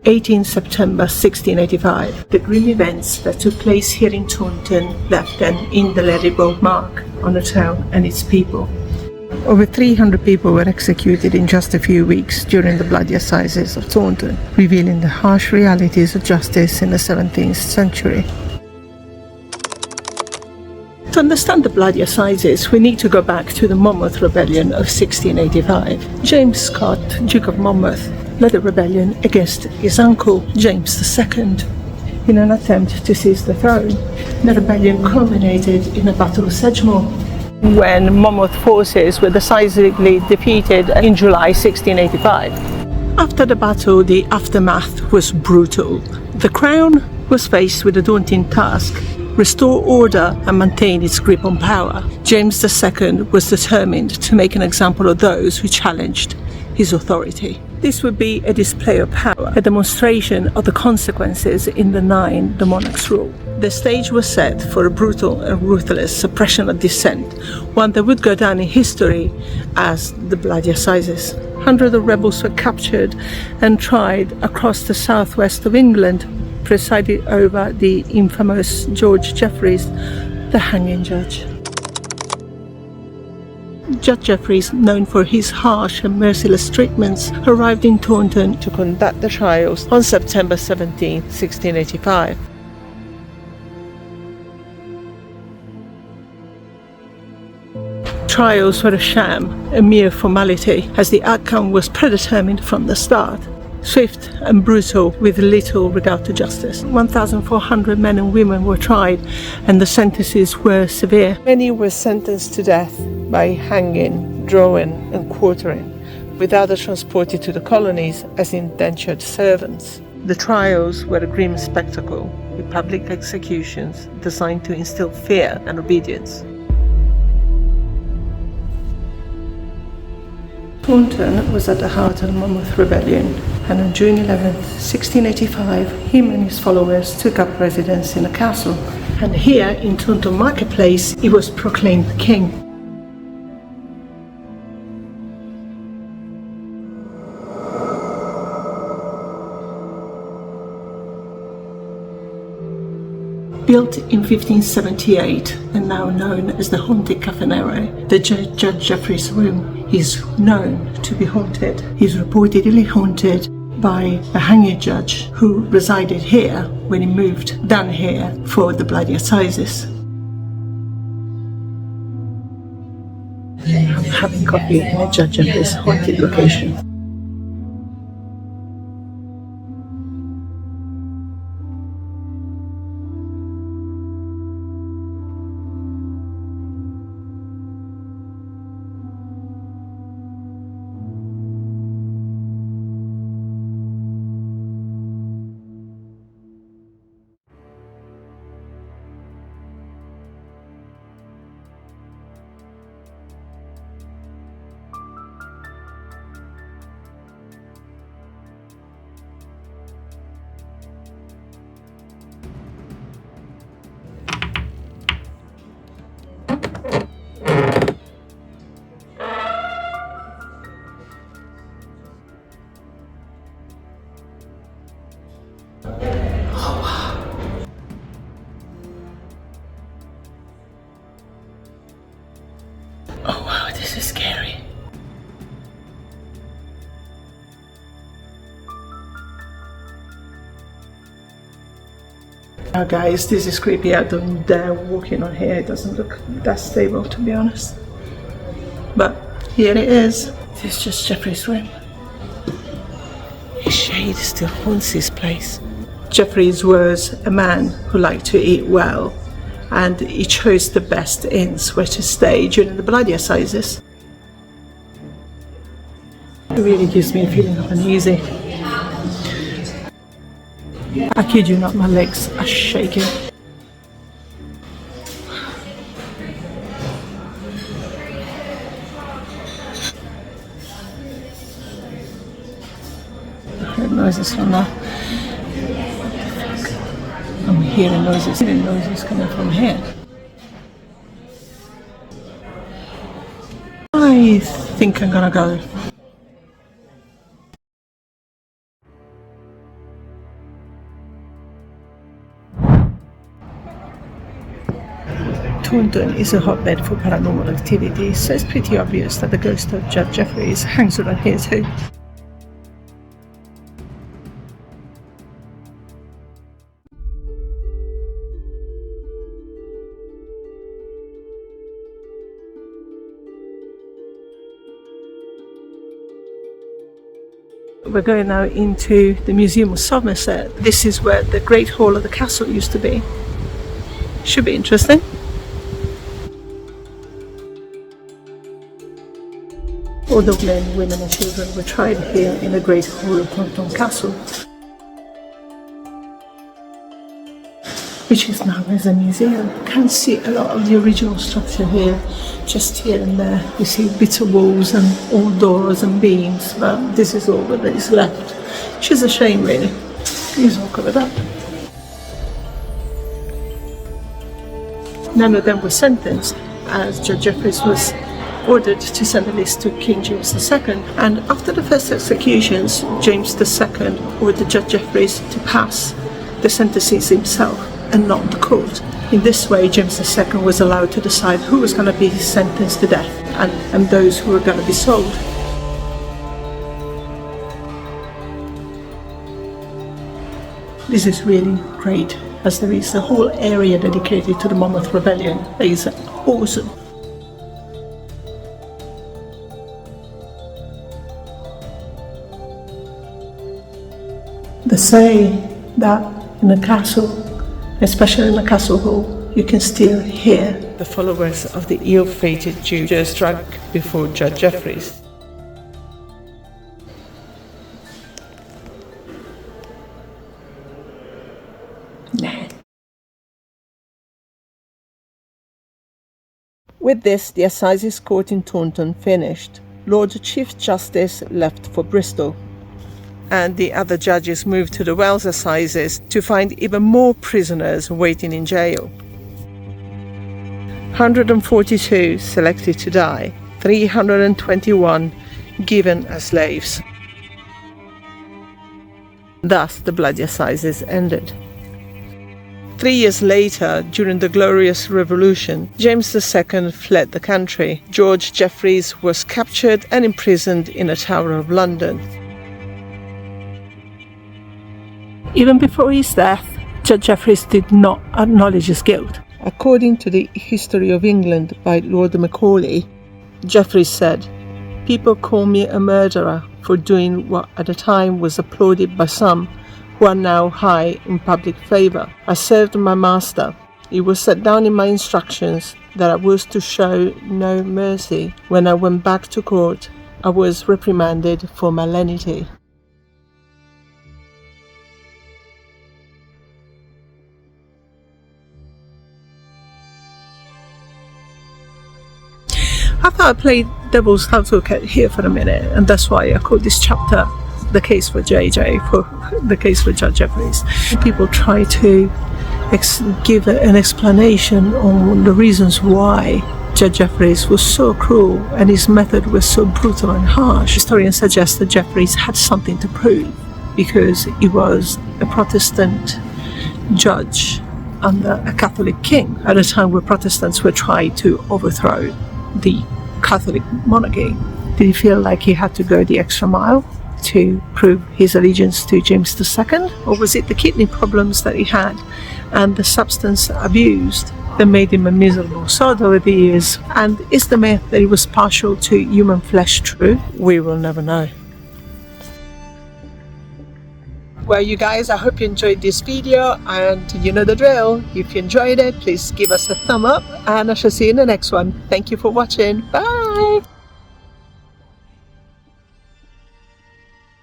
18 September 1685. The grim events that took place here in Taunton left an indelible mark on the town and its people. Over 300 people were executed in just a few weeks during the Bloody Assizes of Taunton, revealing the harsh realities of justice in the 17th century. To understand the Bloody Assizes, we need to go back to the Monmouth Rebellion of 1685. James Scott, Duke of Monmouth, led a rebellion against his uncle, James II, in an attempt to seize the throne. The rebellion culminated in a battle of Sedgemoor, when Monmouth forces were decisively defeated in July 1685. After the battle, the aftermath was brutal. The Crown was faced with a daunting task: restore order and maintain its grip on power. James II was determined to make an example of those who challenged his authority. This would be a display of power, a demonstration of the consequences in denying the monarch's rule. The stage was set for a brutal and ruthless suppression of dissent, one that would go down in history as the Bloody Assizes. Hundreds of rebels were captured and tried across the southwest of England, presided over the infamous George Jeffreys, the hanging judge. Judge Jeffreys, known for his harsh and merciless treatments, arrived in Taunton to conduct the trials on September 17, 1685. Trials were a sham, a mere formality, as the outcome was predetermined from the start. Swift and brutal, with little regard to justice. 1,400 men and women were tried, and the sentences were severe. Many were sentenced to death by hanging, drawing and quartering, with others transported to the colonies as indentured servants. The trials were a grim spectacle, with public executions designed to instill fear and obedience. Taunton was at the heart of the Monmouth Rebellion, and on June 11, 1685, him and his followers took up residence in a castle. And here, in Taunton Marketplace, he was proclaimed king. Built in 1578 and now known as the Haunted Caffenere, the Judge Jeffreys' room is known to be haunted. He's reportedly haunted by a hanging judge who resided here when he moved down here for the Bloody Assizes. I'm having coffee in Judge Jeffreys' haunted location. Oh wow, this is scary. Now guys, this is creepy. I don't dare walking on here. It doesn't look that stable, to be honest. But here it is. This is just Jeffrey's room. His shade still haunts this place. Jeffreys was a man who liked to eat well, and he chose the best inns where to stay during the Bloody Assizes. It really gives me a feeling of uneasy. I kid you not, my legs are shaking. I heard noises from there. I'm hearing noises coming from here. I think I'm gonna go. Taunton is a hotbed for paranormal activity, so it's pretty obvious that the ghost of Judge Jeffreys hangs around here too. We're going now into the Museum of Somerset. This is where the Great Hall of the castle used to be. Should be interesting. All the men, women and children were tried here in the Great Hall of Taunton Castle, which is now as a museum. You can see a lot of the original structure here, just here and there. You see bits of walls and old doors and beams, but this is all that is left, which is a shame really. It's all covered up. None of them were sentenced, as Judge Jeffreys was ordered to send a list to King James II, and after the first executions, James II ordered Judge Jeffreys to pass the sentences himself and not the court. In this way, James II was allowed to decide who was going to be sentenced to death and those who were going to be sold. This is really great, as there is a whole area dedicated to the Monmouth Rebellion. That is awesome. They say that in the castle, especially in the castle hall, you can still hear the followers of the ill-fated Tudor drunk before Judge Jeffreys. With this, the Assizes Court in Taunton finished. Lord Chief Justice left for Bristol, and the other judges moved to the Wells Assizes to find even more prisoners waiting in jail. 142 selected to die, 321 given as slaves. Thus the Bloody Assizes ended. 3 years later, during the Glorious Revolution, James II fled the country. George Jeffreys was captured and imprisoned in the Tower of London. Even before his death, Judge Jeffreys did not acknowledge his guilt. According to the History of England by Lord Macaulay, Jeffreys said, "People call me a murderer for doing what at the time was applauded by some who are now high in public favour. I served my master. It was set down in my instructions that I was to show no mercy. When I went back to court, I was reprimanded for my lenity." I thought I'd play devil's advocate here for a minute, and that's why I called this chapter The Case for JJ, for the case for Judge Jeffreys. People try to give an explanation on the reasons why Judge Jeffreys was so cruel and his method was so brutal and harsh. Historians suggest that Jeffreys had something to prove because he was a Protestant judge under a Catholic king at a time where Protestants were trying to overthrow the Catholic monarchy. Did he feel like he had to go the extra mile to prove his allegiance to James II? Or was it the kidney problems that he had and the substance abused that made him a miserable sod over the years? And is the myth that he was partial to human flesh true? We will never know. Well, you guys, I hope you enjoyed this video, and you know the drill. If you enjoyed it, please give us a thumb up, and I shall see you in the next one. Thank you for watching. Bye!